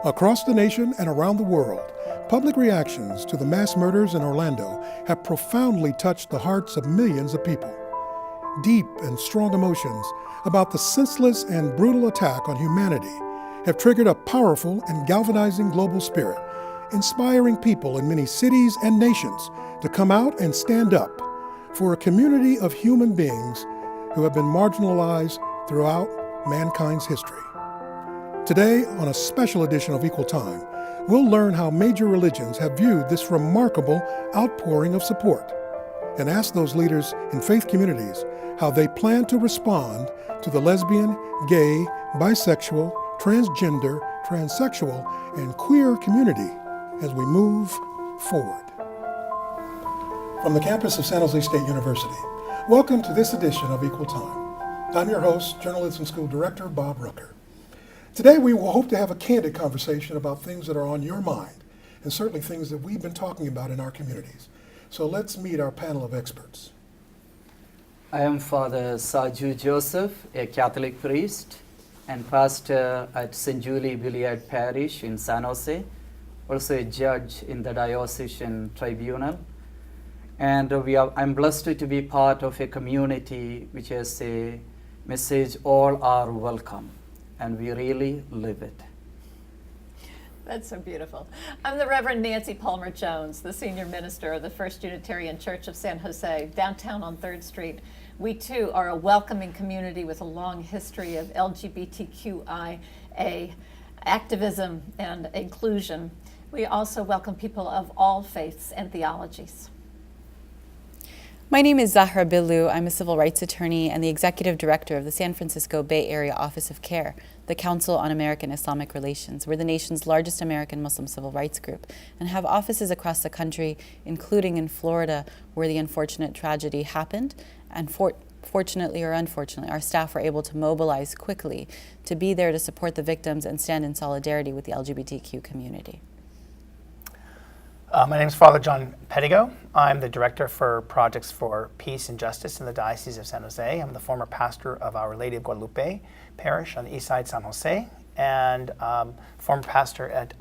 Across the nation and around the world, public reactions to the mass murders in Orlando have profoundly touched the hearts of millions of people. Deep and strong emotions about the senseless and brutal attack on humanity have triggered a powerful and galvanizing global spirit, inspiring people in many cities and nations to come out and stand up for a community of human beings who have been marginalized throughout mankind's history. Today, on a special edition of Equal Time, we'll learn how major religions have viewed this remarkable outpouring of support and ask those leaders in faith communities how they plan to respond to the lesbian, gay, bisexual, transgender, transsexual, and queer community as we move forward. From the campus of San Jose State University, welcome to this edition of Equal Time. I'm your host, Journalism School Director Bob Rucker. Today we will hope to have a candid conversation about things that are on your mind, and certainly things that we've been talking about in our communities. So let's meet our panel of experts. I am Father Saju Joseph, a Catholic priest and pastor at St. Julie Billiard Parish in San Jose, also a judge in the Diocesan Tribunal. And I'm blessed to be part of a community which has a message, all are welcome. And we really live it. That's so beautiful. I'm the Reverend Nancy Palmer Jones, the senior minister of the First Unitarian Church of San Jose, downtown on 3rd Street. We too are a welcoming community with a long history of LGBTQIA activism and inclusion. We also welcome people of all faiths and theologies. My name is Zahra Billu. I'm a civil rights attorney and the executive director of the San Francisco Bay Area Office of CARE, the Council on American Islamic Relations. We're the nation's largest American Muslim civil rights group and have offices across the country, including in Florida, where the unfortunate tragedy happened. And fortunately or unfortunately, our staff were able to mobilize quickly to be there to support the victims and stand in solidarity with the LGBTQ community. My name is Father John Pettigo. I'm the Director for Projects for Peace and Justice in the Diocese of San Jose. I'm the former pastor of Our Lady of Guadalupe Parish on the east side San Jose, and former pastor at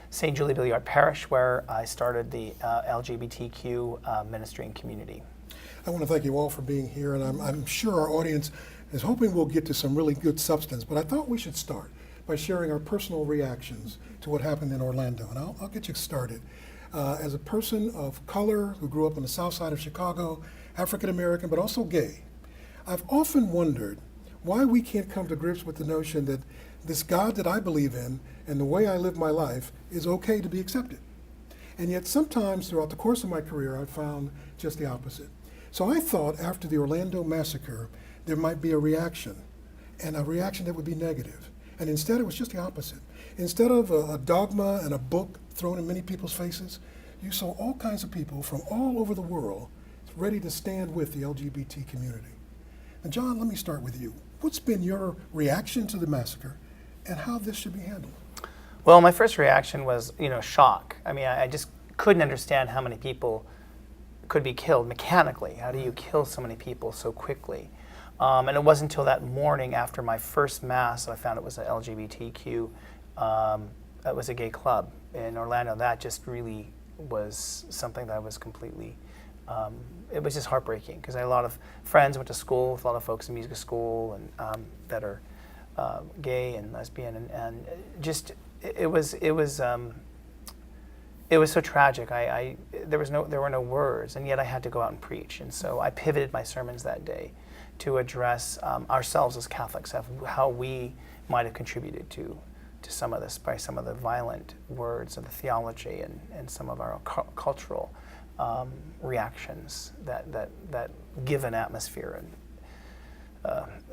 St. Julie Billiard Parish, where I started the LGBTQ ministry and community. I want to thank you all for being here, and I'm sure our audience is hoping we'll get to some really good substance, but I thought we should start by sharing our personal reactions to what happened in Orlando, and I'll get you started. As a person of color who grew up on the south side of Chicago, African American, but also gay, I've often wondered why we can't come to grips with the notion that this God that I believe in and the way I live my life is okay to be accepted. And yet sometimes throughout the course of my career, I've found just the opposite. So I thought after the Orlando massacre, there might be a reaction, and a reaction that would be negative. And instead it was just the opposite. Instead of a dogma and a book thrown in many people's faces, you saw all kinds of people from all over the world ready to stand with the LGBT community. And John, let me start with you. What's been your reaction to the massacre and how this should be handled? Well, my first reaction was, shock. I mean, I just couldn't understand how many people could be killed mechanically. How do you kill so many people so quickly? And it wasn't until that morning after my first mass that I found it was an LGBTQ, it was a gay club in Orlando. That just really was something that I was completely, it was just heartbreaking because I had a lot of friends, went to school with a lot of folks in music school and that are gay and lesbian, and just it was so tragic. There were no words, and yet I had to go out and preach, and so I pivoted my sermons that day to address ourselves as Catholics, of how we might have contributed to some of this by some of the violent words of the theology and some of our cultural reactions that give an atmosphere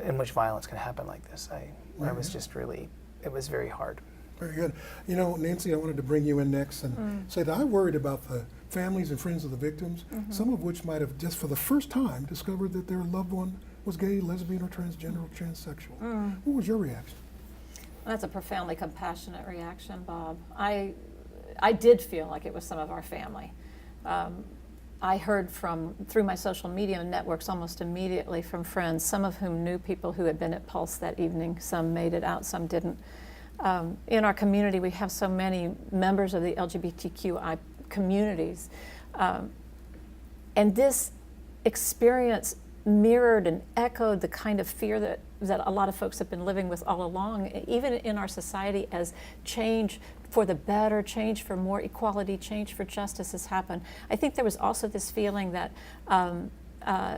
in which violence can happen like this. I was just really, it was very hard. Very good. Nancy, I wanted to bring you in next and say that I worried about the families and friends of the victims, some of which might have just for the first time discovered that their loved one was gay, lesbian, or transgender, or transsexual. What was your reaction? That's a profoundly compassionate reaction, Bob. I did feel like it was some of our family. I heard through my social media networks almost immediately from friends, some of whom knew people who had been at Pulse that evening. Some made it out, some didn't. In our community, we have so many members of the LGBTQI communities. And this experience mirrored and echoed the kind of fear that a lot of folks have been living with all along, even in our society, as change for the better, change for more equality, change for justice has happened. I think there was also this feeling that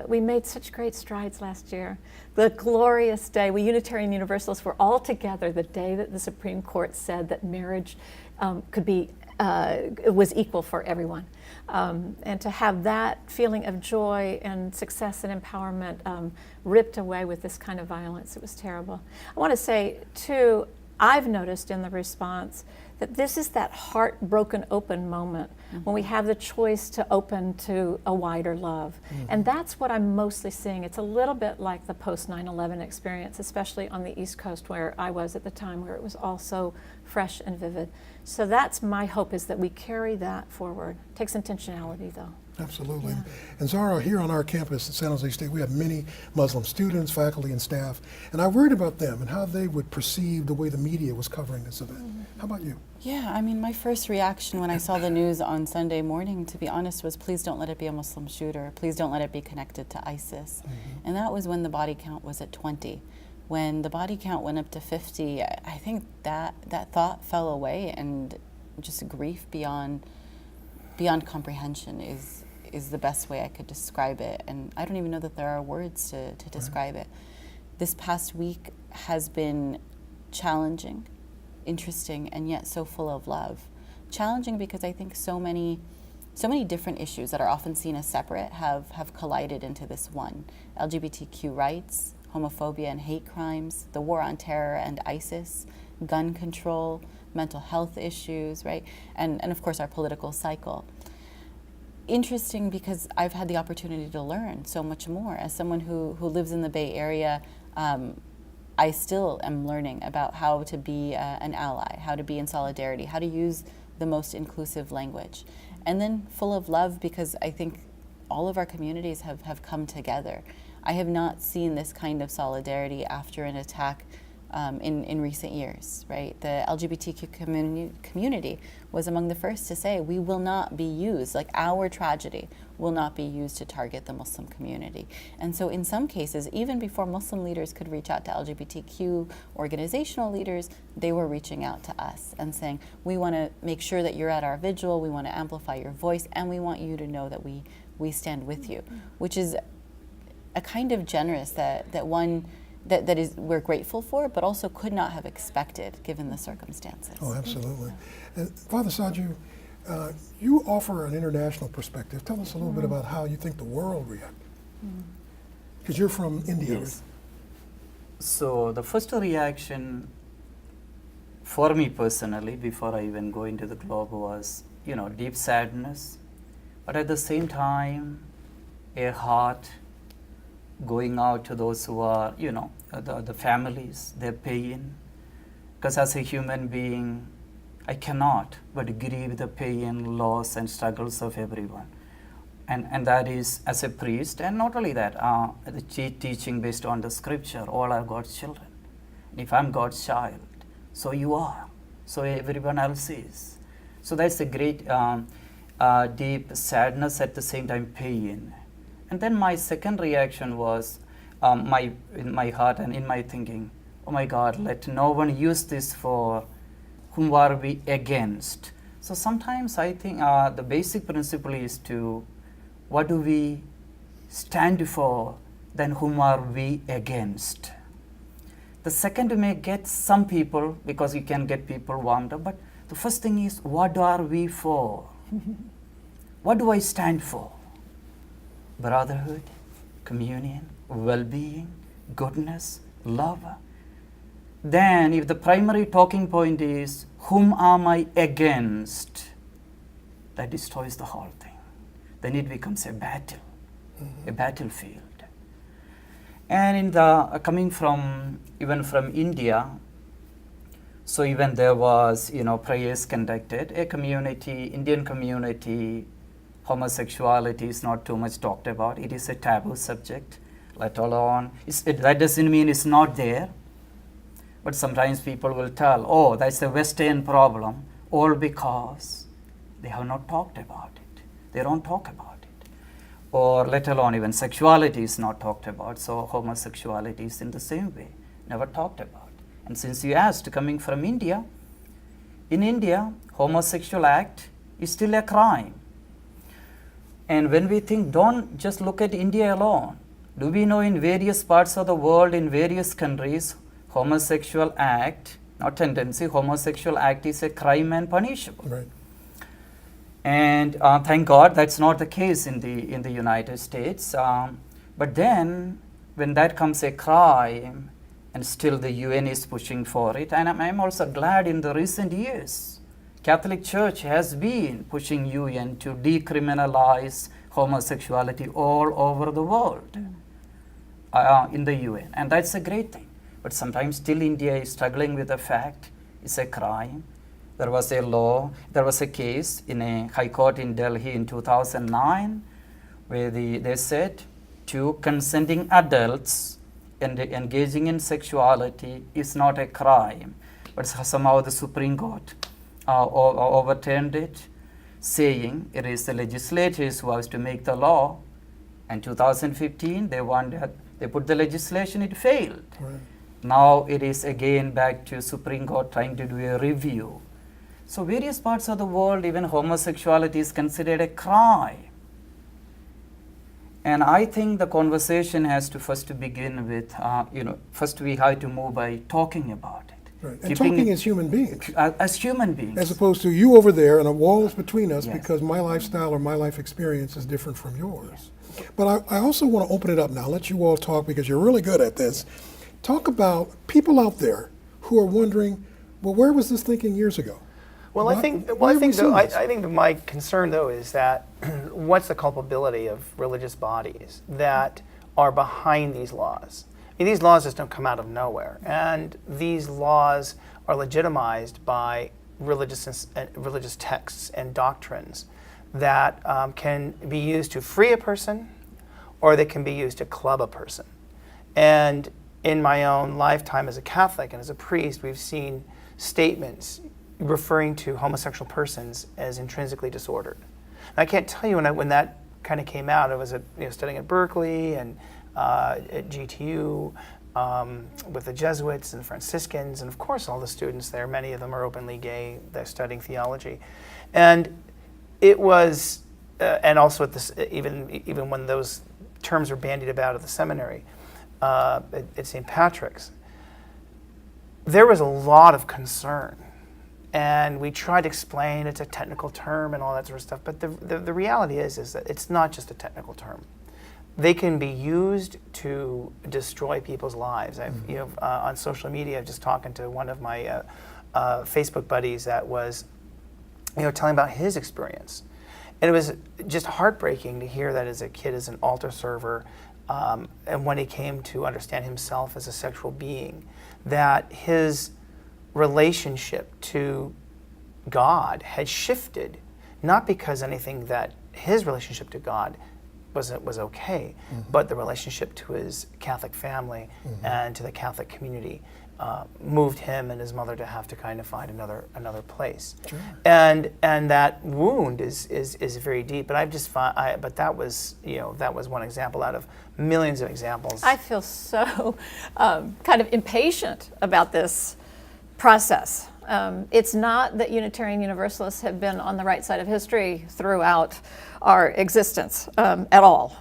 we made such great strides last year. The glorious day, we Unitarian Universalists were all together the day that the Supreme Court said that marriage could be was equal for everyone. And to have that feeling of joy and success and empowerment ripped away with this kind of violence, it was terrible. I want to say, too, I've noticed in the response that this is that heart broken open moment when we have the choice to open to a wider love. And that's what I'm mostly seeing. It's a little bit like the post 9/11 experience, especially on the East Coast where I was at the time, where it was all so fresh and vivid. So that's my hope, is that we carry that forward. It takes intentionality, though. Absolutely. And Zara, here on our campus at San Jose State, we have many Muslim students, faculty, and staff, and I worried about them and how they would perceive the way the media was covering this event. How about you? Yeah, I mean, my first reaction when I saw the news on Sunday morning, to be honest, was please don't let it be a Muslim shooter. Please don't let it be connected to ISIS. And that was when the body count was at 20. When the body count went up to 50, I think that thought fell away, and just grief beyond comprehension is the best way I could describe it. And I don't even know that there are words to describe it. This past week has been challenging, interesting, and yet so full of love. Challenging because I think so many different issues that are often seen as separate have collided into this one. LGBTQ rights, homophobia and hate crimes, the war on terror and ISIS, gun control, mental health issues, right? And of course our political cycle. Interesting because I've had the opportunity to learn so much more. As someone who lives in the Bay Area, I still am learning about how to be an ally, how to be in solidarity, how to use the most inclusive language. And then full of love, because I think all of our communities have come together. I have not seen this kind of solidarity after an attack in recent years, right? The LGBTQ community was among the first to say, we will not be used, like our tragedy will not be used to target the Muslim community. And so in some cases, even before Muslim leaders could reach out to LGBTQ organizational leaders, they were reaching out to us and saying, we want to make sure that you're at our vigil, we want to amplify your voice, and we want you to know that we stand with you, which is a kind of generous that is we're grateful for, but also could not have expected given the circumstances. Oh, absolutely. And Father Saju, you offer an international perspective. Tell us a little bit about how you think the world reacted. Because you're from India. Yes. So the first reaction for me personally, before I even go into the globe, was, deep sadness, but at the same time, a heart going out to those who are, the families, their pain. Because as a human being, I cannot but grieve the pain, loss, and struggles of everyone. And that is as a priest, and not only that, the teaching based on the scripture, all are God's children. If I'm God's child, so you are, so everyone else is. So that's a great deep sadness, at the same time pain. And then my second reaction was, in my heart and in my thinking, oh my God, let no one use this for whom are we against. So sometimes I think the basic principle is to, what do we stand for, then whom are we against. The second may get some people, because you can get people warmed up, but the first thing is, what are we for? What do I stand for? Brotherhood, communion, well-being, goodness, love. Then if the primary talking point is, whom am I against? That destroys the whole thing. Then it becomes a battle, a battlefield. And in the coming from India, so even there was prayers conducted. Indian community, homosexuality is not too much talked about. It is a taboo subject, let alone that doesn't mean it's not there. But sometimes people will tell, oh, that's a Western problem, all because they have not talked about it. They don't talk about it. Or let alone even sexuality is not talked about, so homosexuality is in the same way, never talked about. And since you asked, coming from India, in India, homosexual act is still a crime. And when we think, don't just look at India alone. Do we know in various parts of the world, in various countries, homosexual act, not tendency, homosexual act is a crime and punishable. Right. And thank God that's not the case in the United States. But then, when that comes a crime, and still the UN is pushing for it, and I'm also glad in the recent years, Catholic Church has been pushing UN to decriminalize homosexuality all over the world in the UN, and that's a great thing. But sometimes still India is struggling with the fact it's a crime. There was a law, there was a case in a high court in Delhi in 2009 where they said two consenting adults engaging in sexuality is not a crime. But somehow the Supreme Court overturned it, saying it is the legislators who has to make the law. And 2015, they put the legislation, it failed. Right. Now it is again back to Supreme Court trying to do a review. So various parts of the world, even homosexuality is considered a crime. And I think the conversation has to first to begin with, first we have to move by talking about it. Right. And talking as human beings. As human beings. As opposed to you over there and a wall is between us Yes. because my lifestyle or my life experience is different from yours. But I also want to open it up now, let you all talk because you're really good at this. Talk about people out there who are wondering, well, where was this thinking years ago? Well, Why- I think why have we I seen this? think that my concern though is that what's the culpability of religious bodies that are behind these laws? I mean, these laws just don't come out of nowhere, and these laws are legitimized by religious texts and doctrines that can be used to free a person, or they can be used to club a person. And in my own lifetime as a Catholic and as a priest, we've seen statements referring to homosexual persons as intrinsically disordered. And I can't tell you when that kind of came out. I was studying at Berkeley and at GTU with the Jesuits and Franciscans, and of course all the students there. Many of them are openly gay. They're studying theology, and it was, and also at this, even when those terms were bandied about at the seminary at St. Patrick's, there was a lot of concern. And we tried to explain it's a technical term and all that sort of stuff, but the reality is that it's not just a technical term. They can be used to destroy people's lives. On social media, I've just talking to one of my Facebook buddies that was, telling about his experience, and it was just heartbreaking to hear that as a kid, as an altar server, and when he came to understand himself as a sexual being, that his relationship to God had shifted, not because anything that his relationship to God was okay, but the relationship to his Catholic family and to the Catholic community moved him and his mother to have to kind of find another place. Sure. And that wound is very deep. But I've just but that was one example out of millions of examples. I feel so kind of impatient about this process. It's not that Unitarian Universalists have been on the right side of history throughout our existence at all.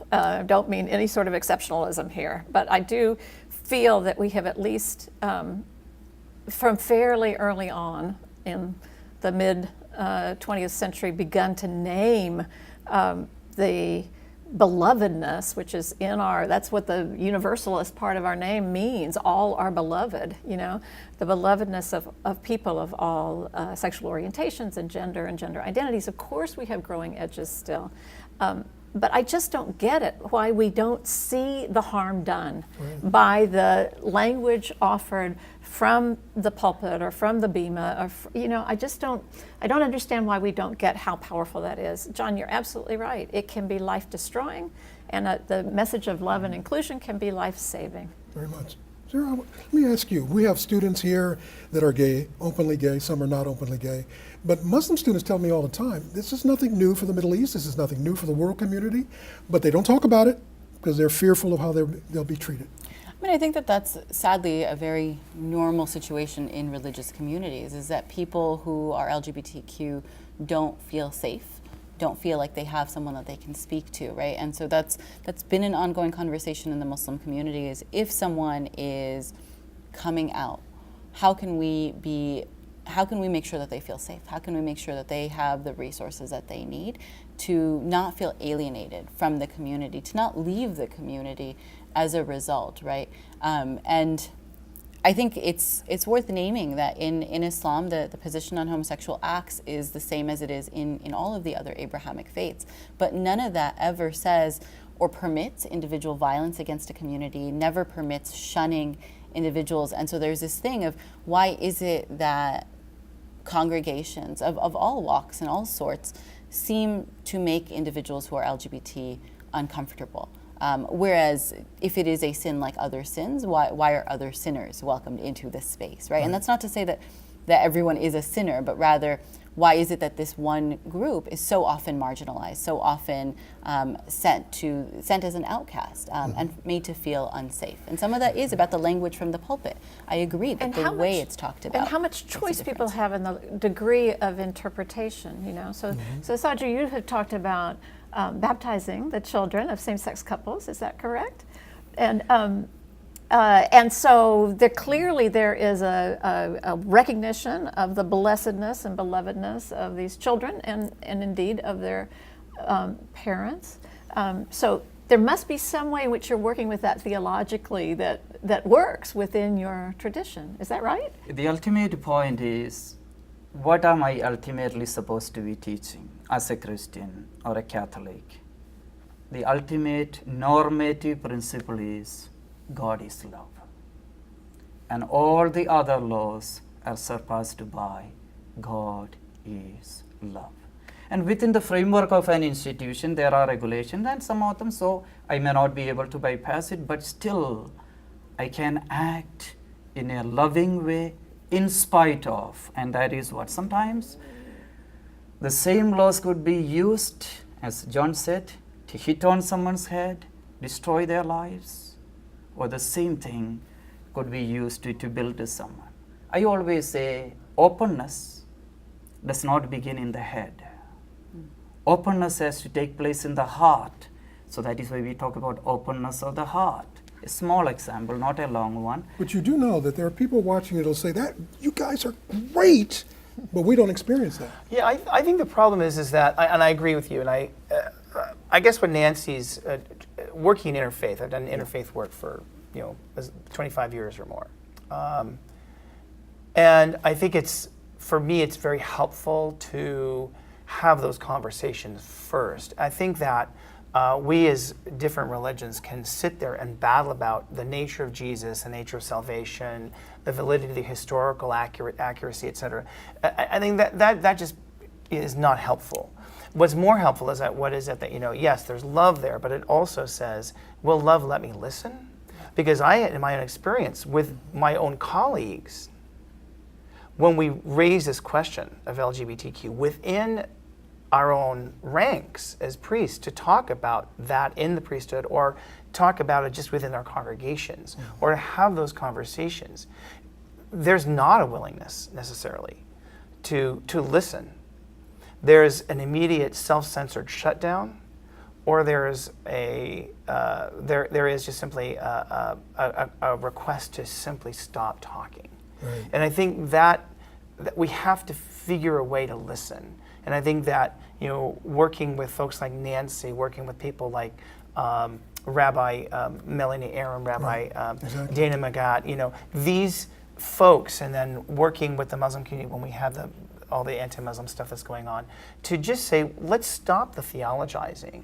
Don't mean any sort of exceptionalism here, but I do feel that we have at least from fairly early on in the mid 20th century begun to name the belovedness, which is in that's what the universalist part of our name means, all are beloved, the belovedness of people of all sexual orientations and gender identities. Of course we have growing edges still, but I just don't get it, why we don't see the harm done by the language offered from the pulpit or from the bema, or I don't understand why we don't get how powerful that is. John, you're absolutely right. It can be life destroying, and the message of love and inclusion can be life saving. Very much. Sarah, let me ask you, we have students here that are gay, openly gay, some are not openly gay, but Muslim students tell me all the time, this is nothing new for the Middle East, this is nothing new for the world community, but they don't talk about it because they're fearful of how they'll be treated. I mean, I think that that's sadly a very normal situation in religious communities, is that people who are LGBTQ don't feel safe, don't feel like they have someone that they can speak to, right? And so that's been an ongoing conversation in the Muslim community, is if someone is coming out, how can we make sure that they feel safe? How can we make sure that they have the resources that they need to not feel alienated from the community, to not leave the community as a result, right? And I think it's worth naming that in Islam, the position on homosexual acts is the same as it is in all of the other Abrahamic faiths. But none of that ever says or permits individual violence against a community, never permits shunning individuals. And so there's this thing of, why is it that congregations of all walks and all sorts seem to make individuals who are LGBT uncomfortable? Whereas if it is a sin like other sins, why are other sinners welcomed into this space, right? And that's not to say that everyone is a sinner, but rather, why is it that this one group is so often marginalized, so often sent as an outcast, and made to feel unsafe? And some of that is about the language from the pulpit. I agree that the way it's talked about. And how much choice people have in the degree of interpretation, you know? So, so Saju, you have talked about baptizing the children of same-sex couples. Is that correct? And so there is a recognition of the blessedness and belovedness of these children, and indeed of their parents. So there must be some way in which you're working with that theologically that works within your tradition. Is that right? The ultimate point is, what am I ultimately supposed to be teaching as a Christian or a Catholic? The ultimate normative principle is, God is love. And all the other laws are surpassed by God is love. And within the framework of an institution, there are regulations, and some of them, so I may not be able to bypass it, but still I can act in a loving way in spite of. And that is what sometimes the same laws could be used, as John said, to hit on someone's head, destroy their lives, or the same thing could be used to build someone. I always say openness does not begin in the head. Openness has to take place in the heart. So that is why we talk about openness of the heart. A small example, not a long one. But you do know that there are people watching that'll say, that you guys are great, but we don't experience that. Yeah, I think the problem is that, and I agree with you, and I guess what Nancy's working in interfaith, I've done interfaith work for 25 years or more, and I think for me it's very helpful to have those conversations first. I think that we as different religions can sit there and battle about the nature of Jesus, the nature of salvation, the validity, the historical accuracy, etc. I think that just is not helpful. What's more helpful is that yes, there's love there, but it also says, will love let me listen? Because in my own experience with my own colleagues, when we raise this question of LGBTQ within our own ranks as priests, to talk about that in the priesthood, or talk about it just within our congregations, or to have those conversations, there's not a willingness necessarily to listen. There's an immediate self-censored shutdown, or there is just simply a request to simply stop talking. Right. And I think that we have to figure a way to listen. And I think that working with folks like Nancy, working with people like Rabbi Melanie Aaron, Rabbi exactly. Dana Magat, these folks, and then working with the Muslim community when we have all the anti-Muslim stuff that's going on, to just say, let's stop the theologizing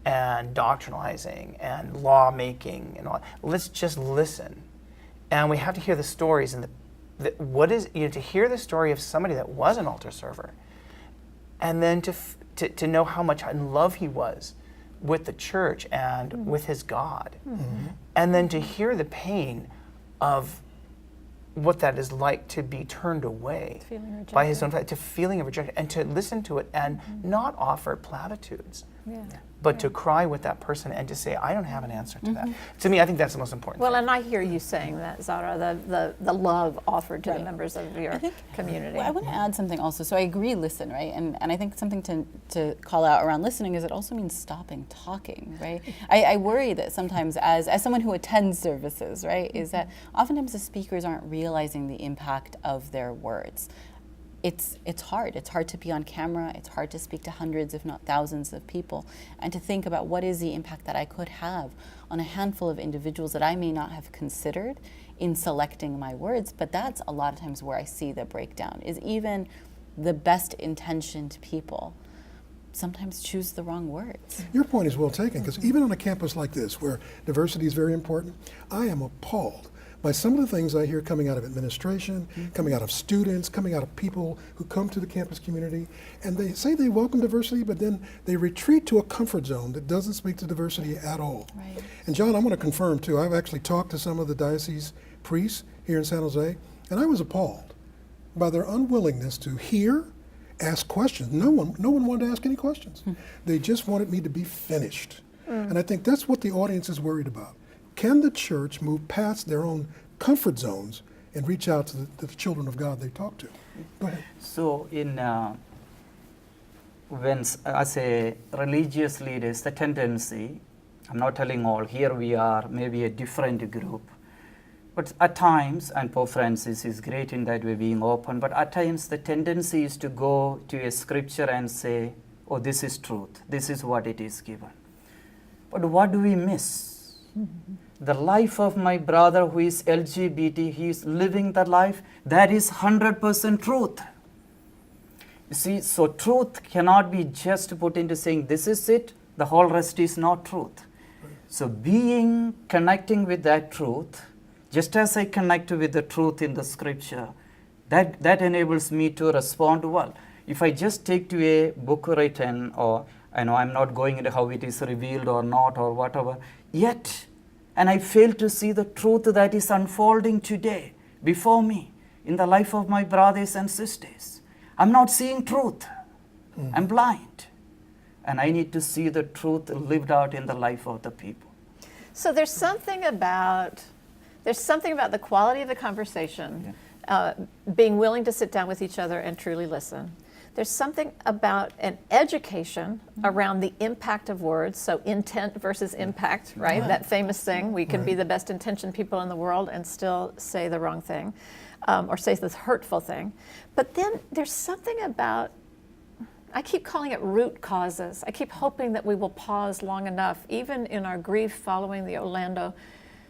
and doctrinalizing and law-making and all. Let's just listen. And we have to hear the stories and to hear the story of somebody that was an altar server, and then to know how much in love he was with the church and with his God, and then to hear the pain of what that is like to be turned away Feeling by his own, rejected. to feeling of rejection, and to listen to it and not offer platitudes, Yeah. but to cry with that person and to say, I don't have an answer to that. To me, I think that's the most important Well, thing. and I hear you saying that, Zara, the love offered to the Right. members of your community. Well, I want to add something also. So I agree, listen, right? And I think something to call out around listening is it also means stopping talking, right? I worry that sometimes as someone who attends services, right, is that oftentimes the speakers aren't realizing the impact of their words. It's hard. It's hard to be on camera. It's hard to speak to hundreds, if not thousands of people, and to think about what is the impact that I could have on a handful of individuals that I may not have considered in selecting my words. But that's a lot of times where I see the breakdown, is even the best intentioned people sometimes choose the wrong words. Your point is well taken, because even on a campus like this, where diversity is very important, I am appalled by some of the things I hear coming out of administration, coming out of students, coming out of people who come to the campus community, and they say they welcome diversity, but then they retreat to a comfort zone that doesn't speak to diversity at all. Right. And John, I want to confirm too, I've actually talked to some of the diocese priests here in San Jose, and I was appalled by their unwillingness to hear, ask questions. No one wanted to ask any questions. They just wanted me to be finished. And I think that's what the audience is worried about. Can the church move past their own comfort zones and reach out to the children of God they talk to? Go ahead. So when as a religious leaders, the tendency, I'm not telling all, here we are maybe a different group, but at times, and Pope Francis is great in that way, being open, but at times the tendency is to go to a scripture and say, oh, this is truth, this is what it is given. But what do we miss? The life of my brother who is LGBT, he is living the life, that is 100% truth. You see, so truth cannot be just put into saying this is it, the whole rest is not truth. So connecting with that truth, just as I connect with the truth in the scripture, that enables me to respond well. If I just take to a book written, or I know I'm not going into how it is revealed or not or whatever, yet, and I fail to see the truth that is unfolding today before me in the life of my brothers and sisters. I'm not seeing truth. I'm blind. And I need to see the truth lived out in the life of the people. So there's something about the quality of the conversation, being willing to sit down with each other and truly listen. There's something about an education around the impact of words, so intent versus impact, right? That famous thing, we can be the best intentioned people in the world and still say the wrong thing, or say this hurtful thing. But then there's something about, I keep calling it root causes. I keep hoping that we will pause long enough, even in our grief following the Orlando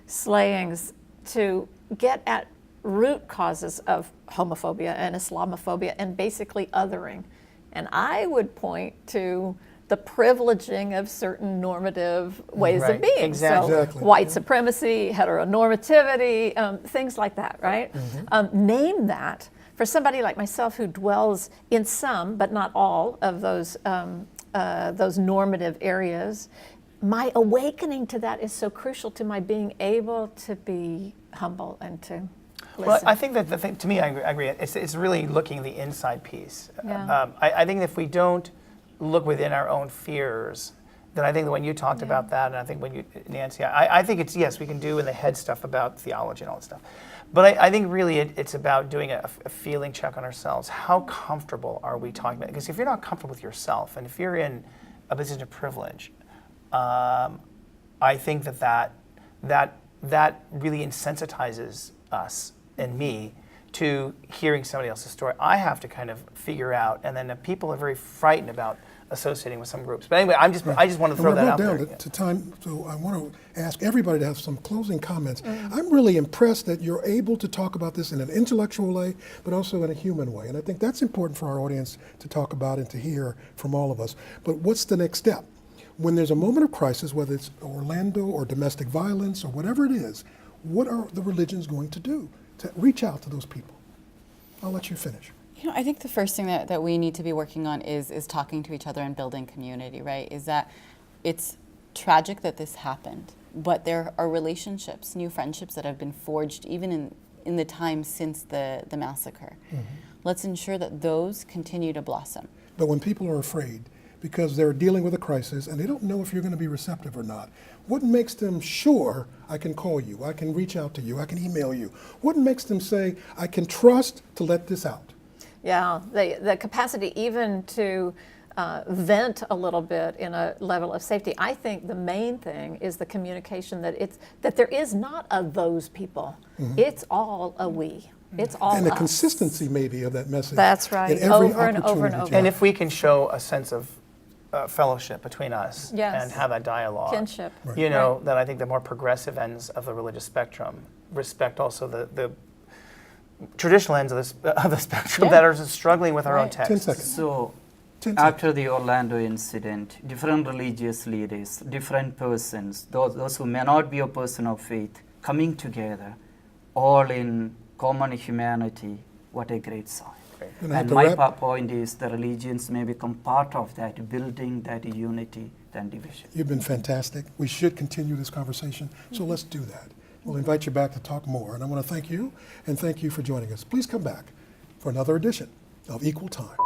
slayings, to get at root causes of homophobia and Islamophobia and basically othering. And I would point to the privileging of certain normative ways Right, of being. exactly. So Exactly. white supremacy, heteronormativity, things like that, right? Name that. For somebody like myself who dwells in some, but not all, of those normative areas, my awakening to that is so crucial to my being able to be humble and to listen. Well, I think that the thing, to me, I agree. It's really looking at the inside piece. Yeah. I think if we don't look within our own fears, then I think that when you talked about that, and I think when you, Nancy, I think it's, yes, we can do in the head stuff about theology and all that stuff. But I think really it's about doing a feeling check on ourselves. How comfortable are we talking about? Because if you're not comfortable with yourself, and if you're in a position of privilege, I think that really insensitizes us and me to hearing somebody else's story. I have to kind of figure out, and then people are very frightened about associating with some groups. But anyway, I just want to throw that out there. Down to time, so I want to ask everybody to have some closing comments. I'm really impressed that you're able to talk about this in an intellectual way, but also in a human way. And I think that's important for our audience to talk about and to hear from all of us. But what's the next step? When there's a moment of crisis, whether it's Orlando or domestic violence or whatever it is, what are the religions going to do to reach out to those people? I'll let you finish. You know, I think the first thing that we need to be working on is talking to each other and building community, right? Is that it's tragic that this happened, but there are relationships, new friendships that have been forged even in the time since the massacre. Let's ensure that those continue to blossom. But when people are afraid because they're dealing with a crisis and they don't know if you're going to be receptive or not, what makes them sure I can call you, I can reach out to you, I can email you? What makes them say I can trust to let this out? Yeah, the capacity even to vent a little bit in a level of safety. I think the main thing is the communication that there is not a those people. It's all a we. It's all And the us. consistency maybe of that message. That's right. in every Over and over and opportunity over. you And have. if we can show a sense of fellowship between us Yes. and have that dialogue, Kinship. you know, that I think the more progressive ends of the religious spectrum respect also the traditional ends of the spectrum Yeah. that are struggling with our own Right. 10 texts. seconds. So, 10 seconds. after the Orlando incident, different religious leaders, different persons, those who may not be a person of faith, coming together, all in common humanity, what a great sign. Gonna have And to my wrap- point is the religions may become part of that, building that unity than division. You've been fantastic. We should continue this conversation, so let's do that. We'll invite you back to talk more, and I want to thank you and thank you for joining us. Please come back for another edition of Equal Time.